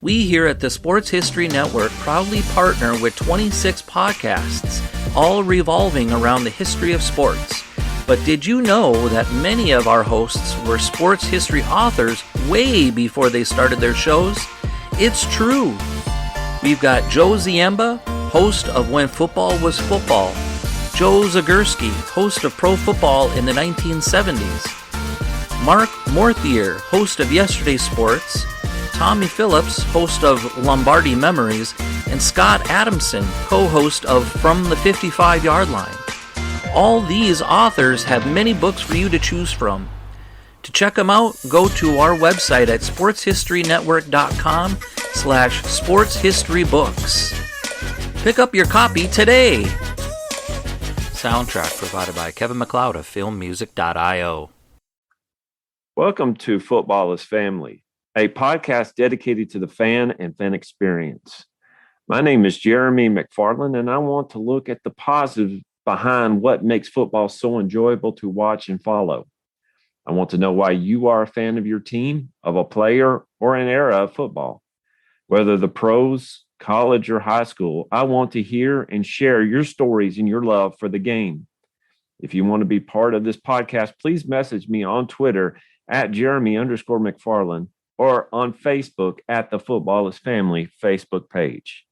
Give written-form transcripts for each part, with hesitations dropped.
We here at the Sports History Network proudly partner with 26 podcasts, all revolving around the history of sports. But did you know that many of our hosts were sports history authors way before they started their shows? It's true. We've got Joe Ziemba, host of When Football Was Football, Joe Zagurski, host of Pro Football in the 1970s, Mark Morthier, host of Yesterday's Sports, Tommy Phillips, host of Lombardi Memories, and Scott Adamson, co-host of From the 55-Yard Line. All these authors have many books for you to choose from. To check them out, go to our website at sportshistorynetwork.com/sportshistorybooks. Pick up your copy today. Soundtrack provided by Kevin MacLeod of filmmusic.io. Welcome to Football is Family, a podcast dedicated to the fan and fan experience. My name is Jeremy McFarland, and I want to look at the positive behind what makes football so enjoyable to watch and follow. I want to know why you are a fan of your team, of a player, or an era of football. Whether the pros, college, or high school, I want to hear and share your stories and your love for the game. If you want to be part of this podcast, please message me on Twitter at Jeremy_McFarland or on Facebook at the Football is Family Facebook page.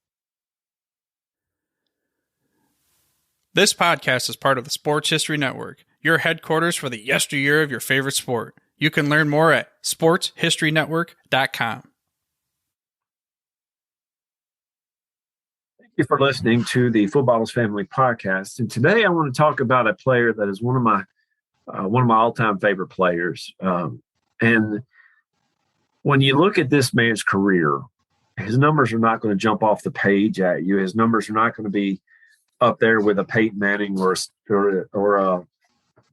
This podcast is part of the Sports History Network, your headquarters for the yesteryear of your favorite sport. You can learn more at sportshistorynetwork.com. Thank you for listening to the Football is Family podcast. And today I want to talk about a player that is one of my all-time favorite players. And when you look at this man's career, his numbers are not going to jump off the page at you. His numbers are not going to be up there with a Peyton Manning or a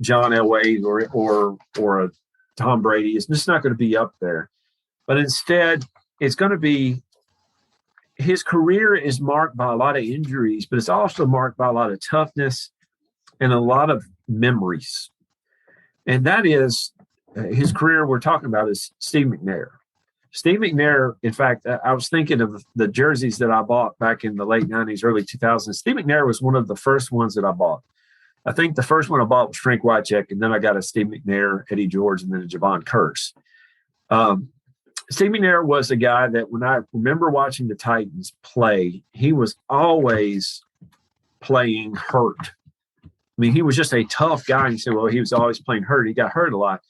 John Elway or a Tom Brady. It's just not going to be up there. But instead, it's going to be his career is marked by a lot of injuries, but it's also marked by a lot of toughness and a lot of memories. And that is his career we're talking about is Steve McNair. Steve McNair, in fact, I was thinking of the jerseys that I bought back in the late 90s, early 2000s. Steve McNair was one of the first ones that I bought. I think the first one I bought was Frank Wycheck, and then I got a Steve McNair, Eddie George, and then a Javon Curse. Steve McNair was a guy that when I remember watching the Titans play, he was always playing hurt. I mean, he was just a tough guy. And you say, well, he was always playing hurt. He got hurt a lot.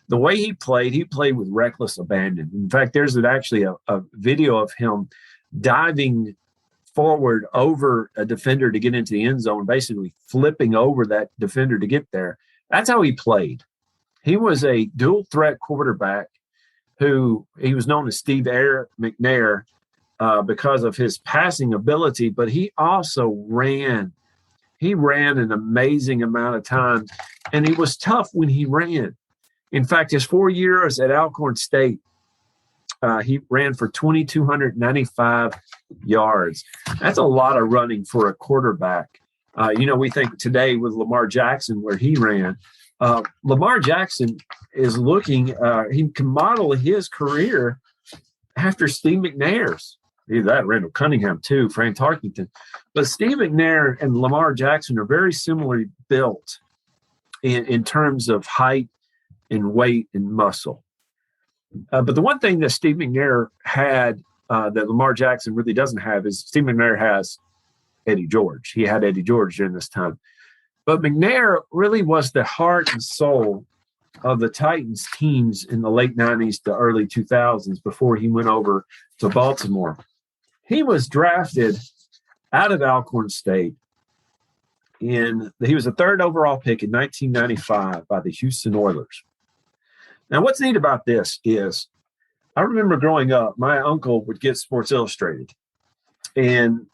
The way he played with reckless abandon. In fact, there's actually a video of him diving forward over a defender to get into the end zone, basically flipping over that defender to get there. That's how he played. He was a dual threat quarterback who he was known as Steve McNair because of his passing ability, but he also ran. He ran an amazing amount of time, and he was tough when he ran. In fact, his 4 years at Alcorn State, he ran for 2,295 yards. That's a lot of running for a quarterback. We think today with Lamar Jackson where he ran. Lamar Jackson is looking, he can model his career after Steve McNair's. Either that, Randall Cunningham too, Frank Tarkington. But Steve McNair and Lamar Jackson are very similarly built in terms of height and weight and muscle. But the one thing that Steve McNair had that Lamar Jackson really doesn't have is Steve McNair has Eddie George. He had Eddie George during this time. But McNair really was the heart and soul of the Titans teams in the late 90s to early 2000s before he went over to Baltimore. He was drafted out of Alcorn State. He was the third overall pick in 1995 by the Houston Oilers. Now, what's neat about this is I remember growing up, my uncle would get Sports Illustrated, and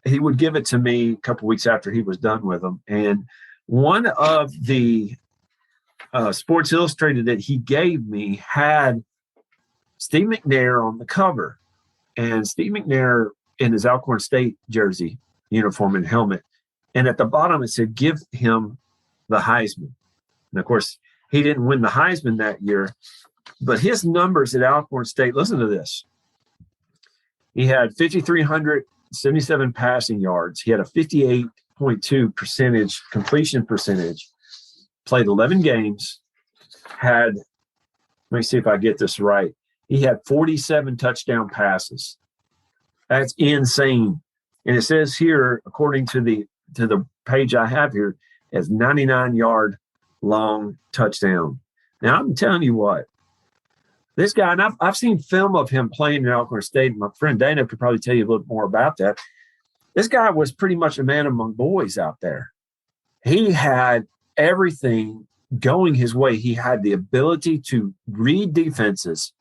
he would give it to me a couple weeks after he was done with them. And one of the Sports Illustrated that he gave me had Steve McNair on the cover. And Steve McNair in his Alcorn State jersey, uniform and helmet. And at the bottom, it said, give him the Heisman. And, of course, he didn't win the Heisman that year. But his numbers at Alcorn State, listen to this. He had 5,377 passing yards. He had a 58.2% completion percentage, played 11 games, let me see if I get this right. He had 47 touchdown passes. That's insane. And it says here, according to the page I have here, as 99-yard long touchdown. Now, I'm telling you what, this guy, and I've seen film of him playing in Alcorn State. My friend Dana could probably tell you a little more about that. This guy was pretty much a man among boys out there. He had everything going his way. He had the ability to read defenses.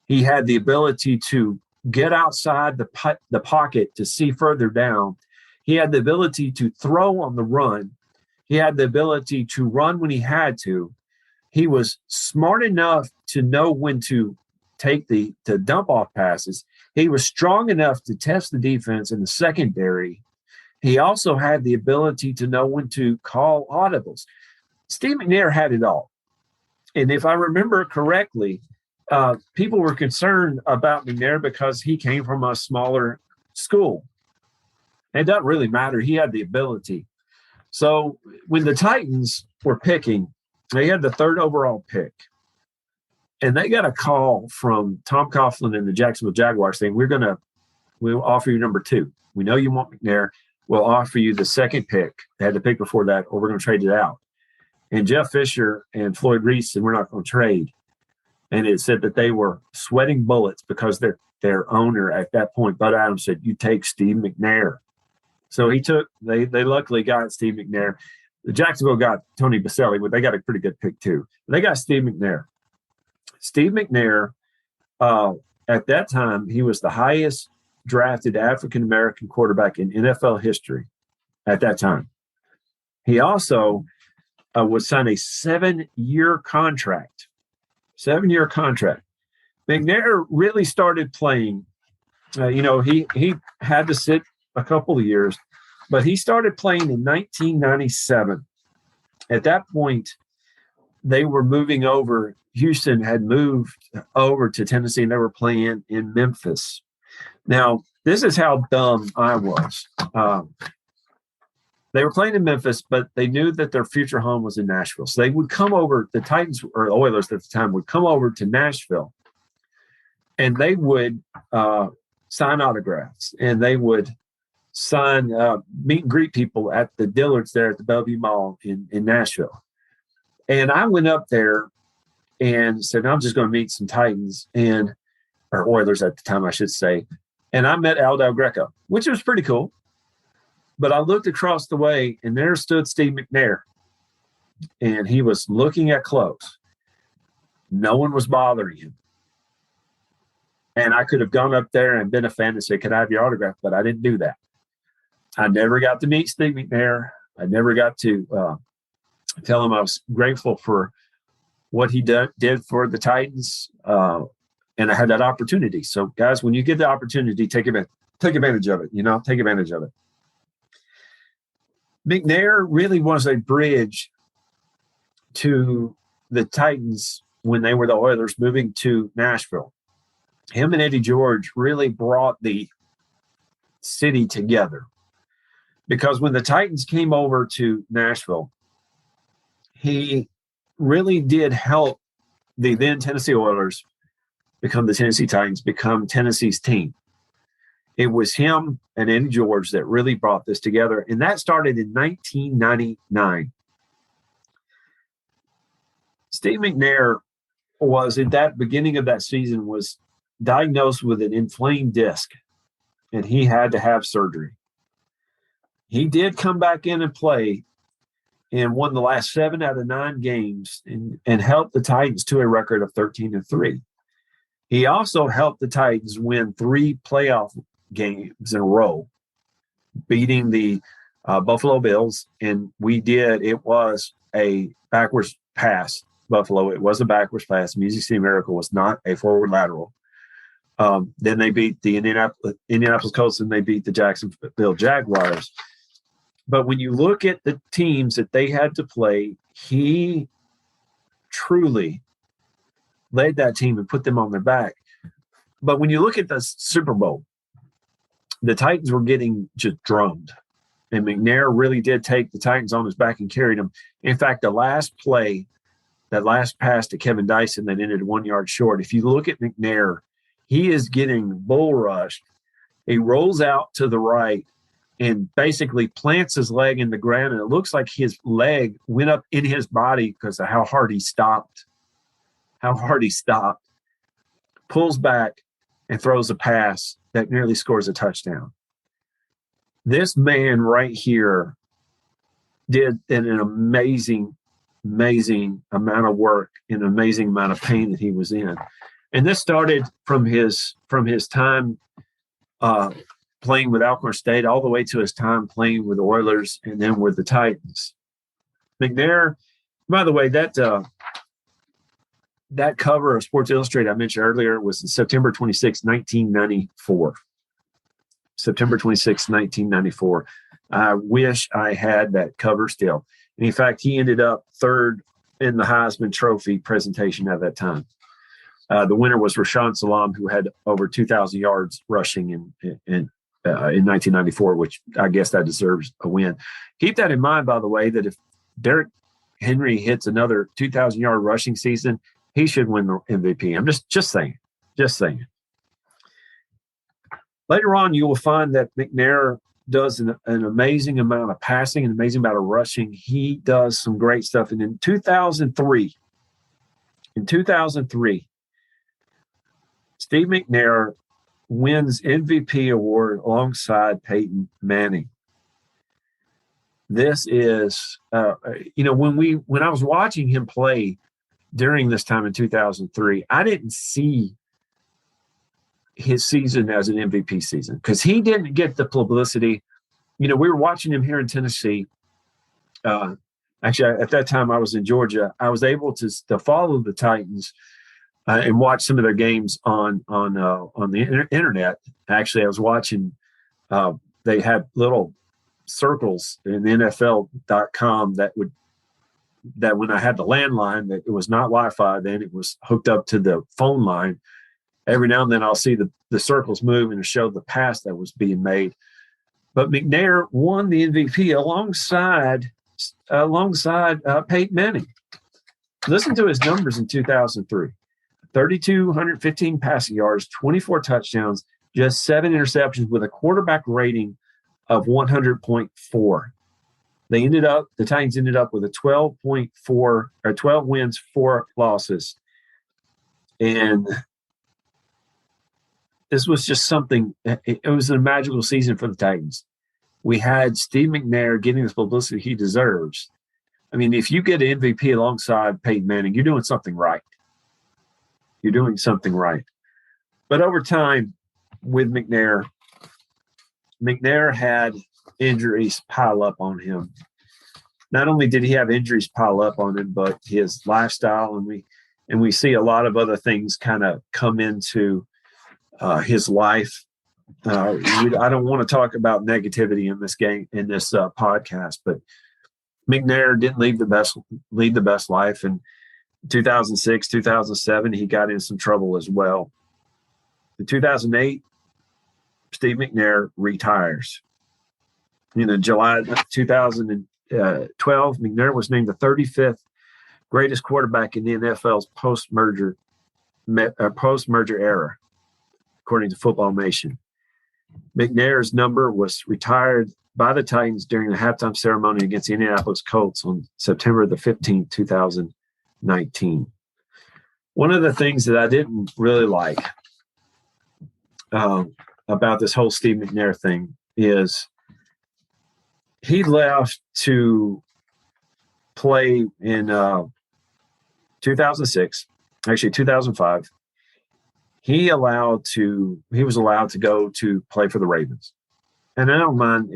He had the ability to get outside the pocket to see further down. He had the ability to throw on the run. He had the ability to run when he had to. He was smart enough to know when to take the dump off passes. He was strong enough to test the defense in the secondary. He also had the ability to know when to call audibles. Steve McNair had it all. And if I remember correctly, people were concerned about McNair because he came from a smaller school. It doesn't really matter. He had the ability. So when the Titans were picking, they had the 3rd overall pick. And they got a call from Tom Coughlin and the Jacksonville Jaguars saying, we'll offer you number 2. We know you want McNair. We'll offer you the 2nd pick. They had the pick before that, or we're going to trade it out. And Jeff Fisher and Floyd Reese said, we're not going to trade. And it said that they were sweating bullets because their owner at that point, Bud Adams, said, you take Steve McNair. So they luckily got Steve McNair. The Jacksonville got Tony Baselli, but they got a pretty good pick too. They got Steve McNair. Steve McNair, at that time, he was the highest drafted African-American quarterback in NFL history at that time. He also was signed a 7-year contract. 7-year contract. McNair really started playing. He had to sit a couple of years, but he started playing in 1997. At that point, they were moving over. Houston had moved over to Tennessee, and they were playing in Memphis. Now, this is how dumb I was. They were playing in Memphis, but they knew that their future home was in Nashville. So they would come over, the Titans or Oilers at the time would come over to Nashville, and they would sign autographs, and they would sign meet and greet people at the Dillards there at the Bellevue Mall in Nashville. And I went up there and said, I'm just going to meet some Titans or Oilers at the time, I should say. And I met Al Del Greco, which was pretty cool. But I looked across the way, and there stood Steve McNair, and he was looking at clothes. No one was bothering him. And I could have gone up there and been a fan and said, could I have your autograph? But I didn't do that. I never got to meet Steve McNair. I never got to tell him I was grateful for what he did for the Titans, and I had that opportunity. So, guys, when you get the opportunity, take advantage of it. Take advantage of it. McNair really was a bridge to the Titans when they were the Oilers moving to Nashville. Him and Eddie George really brought the city together, because when the Titans came over to Nashville, he really did help the then Tennessee Oilers become the Tennessee Titans, become Tennessee's team. It was him and Eddie George that really brought this together, and that started in 1999. Steve McNair was, at that beginning of that season, was diagnosed with an inflamed disc, and he had to have surgery. He did come back in and play and won the last 7 out of 9 games and helped the Titans to a record of 13-3. He also helped the Titans win 3 playoff games in a row, beating the Buffalo Bills. And it was a backwards pass, Buffalo. It was a backwards pass. Music City Miracle was not a forward lateral. Then they beat the Indianapolis Colts, and they beat the Jacksonville Jaguars. But when you look at the teams that they had to play, he truly led that team and put them on their back. But when you look at the Super Bowl, the Titans were getting just drummed. And McNair really did take the Titans on his back and carried them. In fact, the last play, that last pass to Kevin Dyson that ended 1 yard short, if you look at McNair, he is getting bull rushed. He rolls out to the right and basically plants his leg in the ground, and it looks like his leg went up in his body because of how hard he stopped. Pulls back and throws a pass that nearly scores a touchdown. This man right here did an amazing amount of work and an amazing amount of pain that he was in. And this started from his time playing with Alcorn State all the way to his time playing with the Oilers and then with the Titans. McNair, by the way, that cover of Sports Illustrated I mentioned earlier was September 26, 1994. September 26, 1994. I wish I had that cover still. And in fact, he ended up third in the Heisman Trophy presentation at that time. The winner was Rashaan Salam, who had over 2,000 yards rushing in 1994, which I guess that deserves a win. Keep that in mind, by the way, that if Derrick Henry hits another 2,000-yard rushing season, he should win the MVP. I'm just saying. Later on, you will find that McNair does an amazing amount of passing, an amazing amount of rushing. He does some great stuff. And in 2003, Steve McNair wins MVP award alongside Peyton Manning. This is, when I was watching him play during this time in 2003, I didn't see his season as an MVP season because he didn't get the publicity. We were watching him here in Tennessee. Actually, at that time I was in Georgia. I was able to follow the Titans and watch some of their games on the internet. Actually, I was watching. They had little circles in NFL.com that when I had the landline, that it was not Wi-Fi then, it was hooked up to the phone line. Every now and then I'll see the circles move and show the pass that was being made. But McNair won the MVP alongside Peyton Manning. Listen to his numbers in 2003. 3,215 passing yards, 24 touchdowns, just 7 interceptions with a quarterback rating of 100.4. The Titans ended up with a 12.4 or 12 wins, 4 losses. And this was just something. It was a magical season for the Titans. We had Steve McNair getting the publicity he deserves. I mean, if you get an MVP alongside Peyton Manning, you're doing something right. But over time with McNair had injuries pile up on him. Not only did he have injuries pile up on him, but his lifestyle, and we see a lot of other things kind of come into his life. I don't want to talk about negativity in this podcast, but McNair didn't lead the best life. And 2006, 2007, he got in some trouble as well. In 2008, Steve McNair retires. In July 2012, McNair was named the 35th greatest quarterback in the NFL's post-merger era, according to Football Nation. McNair's number was retired by the Titans during the halftime ceremony against the Indianapolis Colts on September the 15th, 2019. One of the things that I didn't really like about this whole Steve McNair thing is he left to play in 2006, actually 2005. He was allowed to go to play for the Ravens. And I don't mind,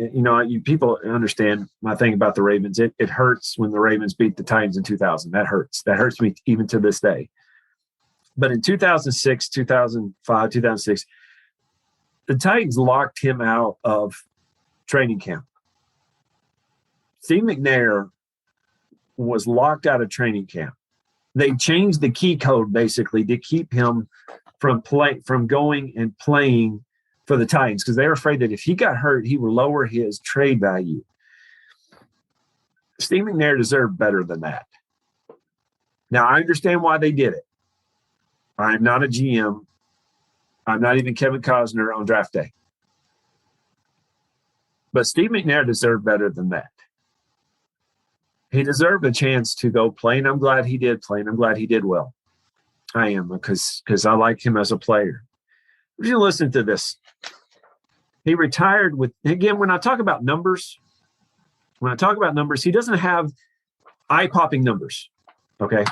people understand my thing about the Ravens. It hurts when the Ravens beat the Titans in 2000. That hurts. That hurts me even to this day. But in 2006, 2005, 2006, the Titans locked him out of training camp. Steve McNair was locked out of training camp. They changed the key code basically to keep him from going and playing for the Titans because they were afraid that if he got hurt, he would lower his trade value. Steve McNair deserved better than that. Now, I understand why they did it. I'm not a GM. I'm not even Kevin Costner on draft day. But Steve McNair deserved better than that. He deserved a chance to go play, and I'm glad he did play, and I'm glad he did well. I am, because I like him as a player. Would you listen to this? He retired with, again, when I talk about numbers, he doesn't have eye-popping numbers, okay?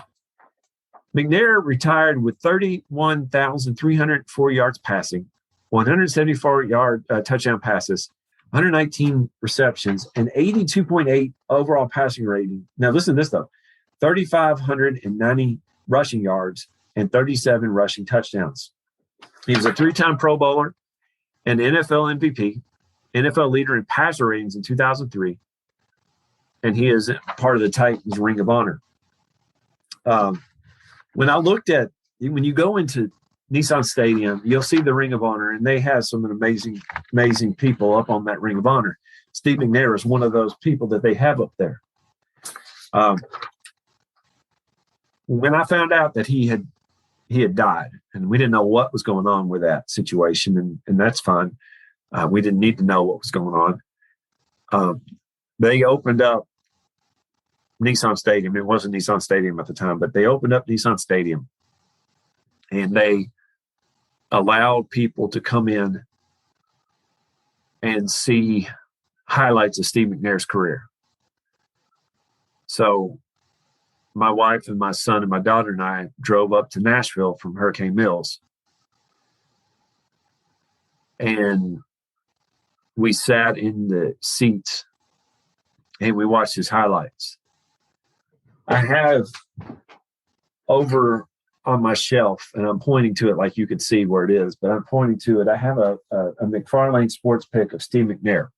McNair retired with 31,304 yards passing, 174 touchdown passes, 119 receptions, and 82.8 overall passing rating. Now, listen to this, though. 3,590 rushing yards and 37 rushing touchdowns. He was a 3-time Pro Bowler, an NFL MVP, NFL leader in passer ratings in 2003, and he is part of the Titans Ring of Honor. When you go into Nissan Stadium, you'll see the Ring of Honor, and they have some amazing, amazing people up on that Ring of Honor. Steve McNair is one of those people that they have up there. When I found out that he had died, and we didn't know what was going on with that situation, and that's fine. We didn't need to know what was going on. They opened up Nissan Stadium. It wasn't Nissan Stadium at the time, but they opened up Nissan Stadium, and they allowed people to come in and see highlights of Steve McNair's career. So my wife and my son and my daughter and I drove up to Nashville from Hurricane Mills, and we sat in the seats and we watched his highlights. I have over on my shelf, and I'm pointing to it like you could see where it is, but I'm pointing to it. I have a McFarlane sports pick of Steve McNair.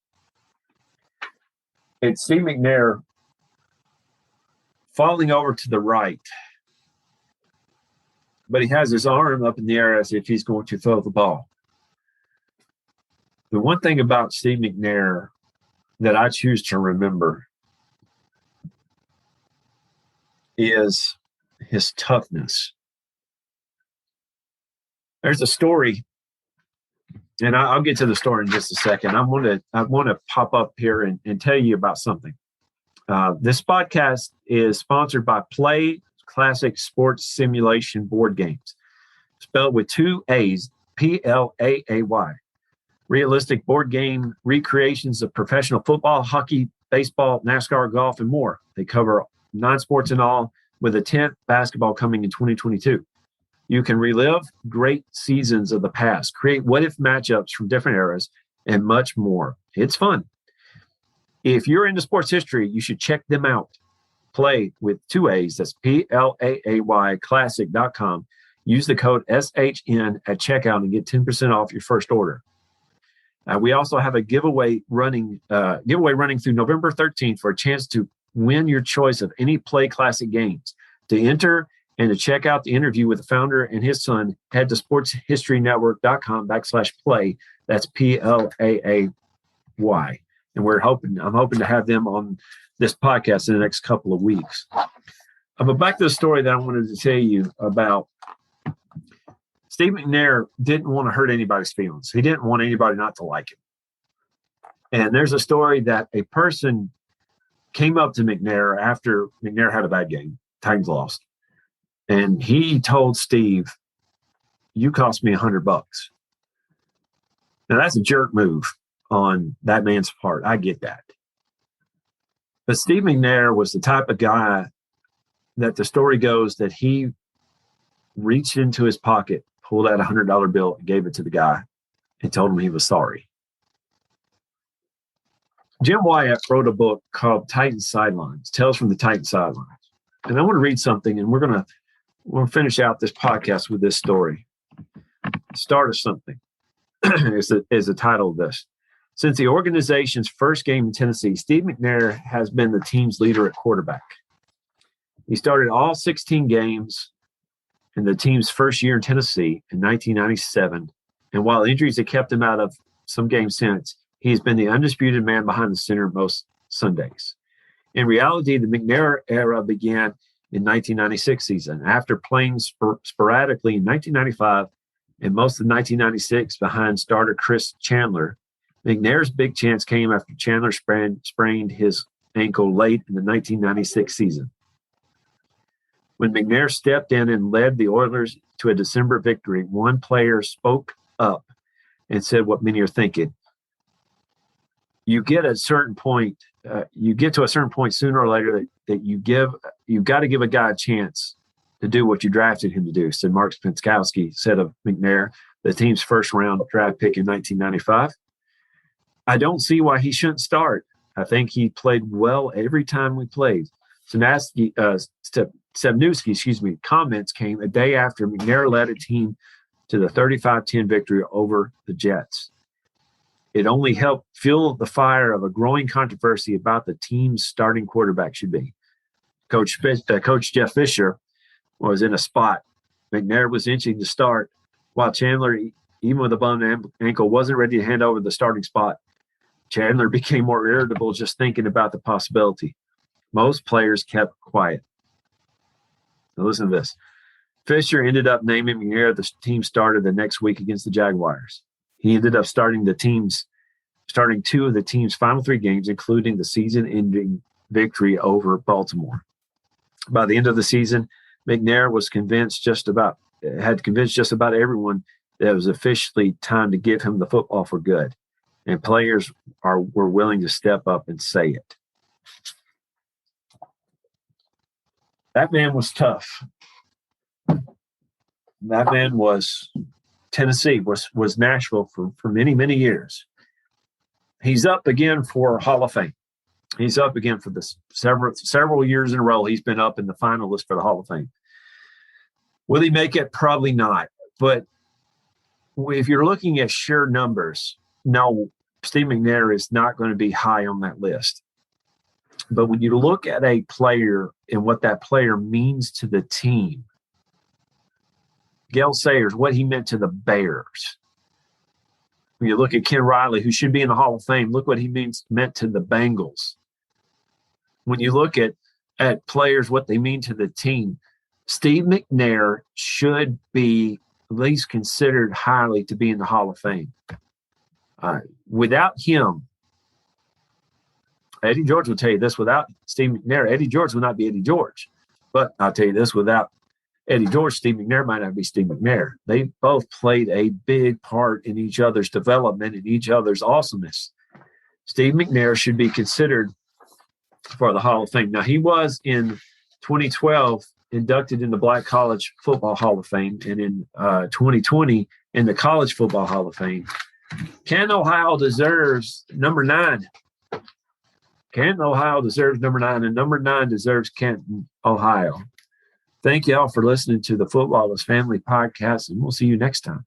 It's Steve McNair falling over to the right, but he has his arm up in the air as if he's going to throw the ball. The one thing about Steve McNair that I choose to remember is his toughness. There's a story, and I'll get to the story in just a second. I want to pop up here and tell you about something. This podcast is sponsored by Play Classic Sports Simulation Board Games, spelled with 2 A's, PLAAY. Realistic board game recreations of professional football, hockey, baseball, NASCAR, golf, and more. They cover 9 sports in all, with a 10th basketball coming in 2022. You can relive great seasons of the past, create what-if matchups from different eras, and much more. It's fun. If you're into sports history, you should check them out. Play with 2 A's, that's PLAAY, classic.com. Use the code SHN at checkout and get 10% off your first order. We also have a giveaway running through November 13th for a chance to win your choice of any Play Classic games. To enter and to check out the interview with the founder and his son, head to sportshistorynetwork.com/play. That's PLAAY. And I'm hoping to have them on this podcast in the next couple of weeks. But back to the story that I wanted to tell you about. Steve McNair didn't want to hurt anybody's feelings. He didn't want anybody not to like him. And there's a story that a person came up to McNair after McNair had a bad game. Titans lost. And he told Steve, "You cost me $100." Now, that's a jerk move on that man's part. I get that. But Steve McNair was the type of guy that the story goes that he reached into his pocket, pulled out a $100 bill, and gave it to the guy and told him he was sorry. Jim Wyatt wrote a book called Titans Sidelines, Tales from the Titans Sidelines. And I want to read something, and we're going to finish out this podcast with this story. Start of Something is the title of this. Since the organization's first game in Tennessee, Steve McNair has been the team's leader at quarterback. He started all 16 games in the team's first year in Tennessee in 1997 And while injuries have kept him out of some games since, he's been the undisputed man behind the center most Sundays. In reality, the McNair era began in 1996 season. After playing sporadically in 1995 and most of 1996 behind starter Chris Chandler, McNair's big chance came after Chandler sprained his ankle late in the 1996 season. When McNair stepped in and led the Oilers to a December victory, one player spoke up and said what many are thinking. You get to a certain point sooner or later that you've got to give a guy a chance to do what you drafted him to do, said Mark Spinskowski, said of McNair, the team's first round draft pick in 1995. I don't see why he shouldn't start. I think he played well every time we played. Stepnewski, comments came a day after McNair led a team to the 35-10 victory over the Jets. It only helped fuel the fire of a growing controversy about the team's starting quarterback should be. Coach Jeff Fisher was in a spot. McNair was inching to start, while Chandler, even with a bum ankle, wasn't ready to hand over the starting spot. Chandler became more irritable just thinking about the possibility. Most players kept quiet. Now listen to this. Fisher ended up naming McNair the team starter the next week against the Jaguars. He ended up starting two of the team's final three games, including the season-ending victory over Baltimore. By the end of the season, McNair had convinced just about everyone that it was officially time to give him the football for good, and players were willing to step up and say it. That man was tough. That man was Tennessee, was Nashville for many, many years. He's up again for Hall of Fame. He's up again for this several years in a row. He's been up in the finalist for the Hall of Fame. Will he make it? Probably not. But if you're looking at sheer numbers, no, Steve McNair is not going to be high on that list. But when you look at a player and what that player means to the team, Gale Sayers, what he meant to the Bears. When you look at Ken Riley, who should be in the Hall of Fame, look what he meant to the Bengals. When you look at players, what they mean to the team, Steve McNair should be at least considered highly to be in the Hall of Fame. Without him, Eddie George will tell you this, without Steve McNair, Eddie George would not be Eddie George. But I'll tell you this, without Eddie George, Steve McNair might not be Steve McNair. They both played a big part in each other's development and each other's awesomeness. Steve McNair should be considered for the Hall of Fame. Now, he was in 2012 inducted in the Black College Football Hall of Fame, and in 2020 in the College Football Hall of Fame. Canton, Ohio deserves number 9. Canton, Ohio deserves number 9, and number 9 deserves Canton, Ohio. Thank you all for listening to the Footballers Family Podcast, and we'll see you next time.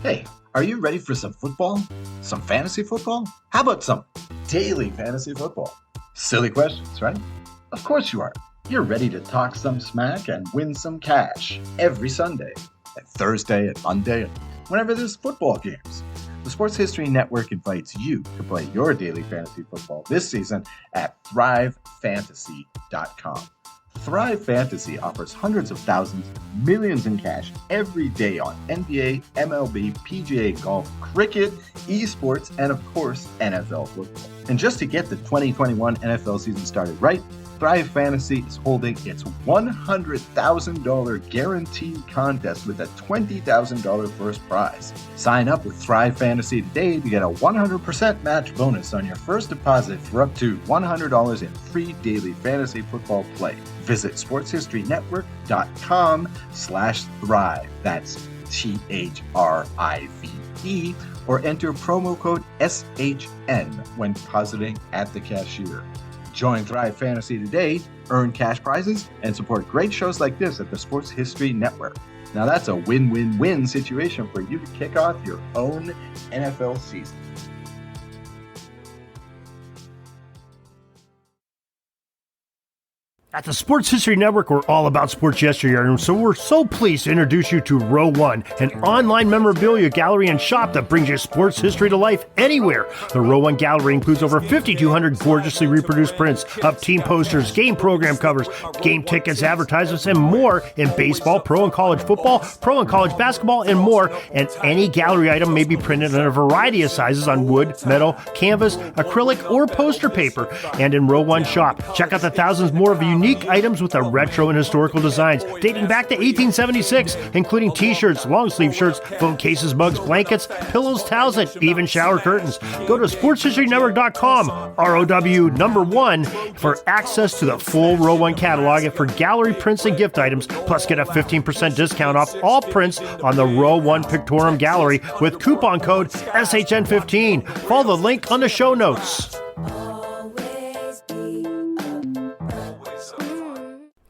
Hey, are you ready for some football? Some fantasy football? How about some daily fantasy football? Silly questions, right? Of course you are. You're ready to talk some smack and win some cash every Sunday, and Thursday and Monday, and whenever there's football games. The Sports History Network invites you to play your daily fantasy football this season at thrivefantasy.com. Thrive Fantasy offers hundreds of thousands, millions in cash every day on NBA, MLB, PGA Golf, cricket, esports, and of course, NFL football. And just to get the 2021 NFL season started right, Thrive Fantasy is holding its $100,000 guaranteed contest with a $20,000 first prize. Sign up with Thrive Fantasy today to get a 100% match bonus on your first deposit for up to $100 in free daily fantasy football play. Visit sportshistoryNetwork.com/thrive. That's THRIVE, or enter promo code SHN when depositing at the cashier. Join Thrive Fantasy today, earn cash prizes, and support great shows like this at the Sports History Network. Now that's a win-win-win situation for you to kick off your own NFL season. At the Sports History Network, we're all about sports yesteryear, and so we're so pleased to introduce you to Row One, an online memorabilia gallery and shop that brings your sports history to life anywhere. The Row One gallery includes over 5,200 gorgeously reproduced prints of team posters, game program covers, game tickets, advertisements, and more in baseball, pro and college football, pro and college basketball, and more. And any gallery item may be printed in a variety of sizes on wood, metal, canvas, acrylic, or poster paper. And in Row One shop, check out the thousands more of unique items with the retro and historical designs dating back to 1876, including t-shirts, long sleeve shirts, phone cases, mugs, blankets, pillows, towels, and even shower curtains. Go to sportshistorynetwork.com, ROW1, for access to the full Row One catalog and for gallery prints and gift items, plus get a 15% discount off all prints on the Row One Pictorium Gallery with coupon code SHN15. Follow the link on the show notes.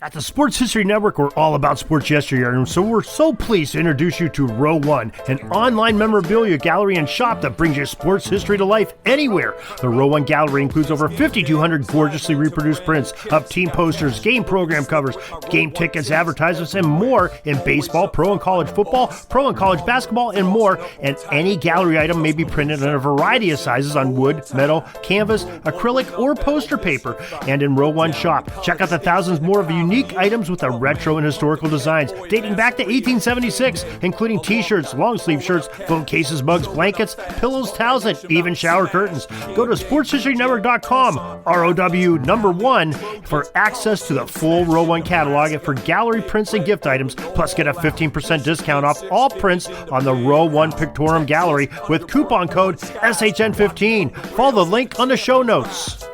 At the Sports History Network, we're all about sports yesteryear, and so we're so pleased to introduce you to Row One, an online memorabilia gallery and shop that brings your sports history to life anywhere. The Row One gallery includes over 5,200 gorgeously reproduced prints of team posters, game program covers, game tickets, advertisements, and more in baseball, pro and college football, pro and college basketball, and more. And any gallery item may be printed in a variety of sizes on wood, metal, canvas, acrylic, or poster paper. And in Row One shop, check out the thousands more of unique items with the retro and historical designs dating back to 1876, including t-shirts, long sleeve shirts, phone cases, mugs, blankets, pillows, towels, and even shower curtains. Go to sportshistorynetwork.com, ROW1, for access to the full Row One catalog and for gallery prints and gift items, plus get a 15% discount off all prints on the Row One Pictorium Gallery with coupon code SHN15. Follow the link on the show notes.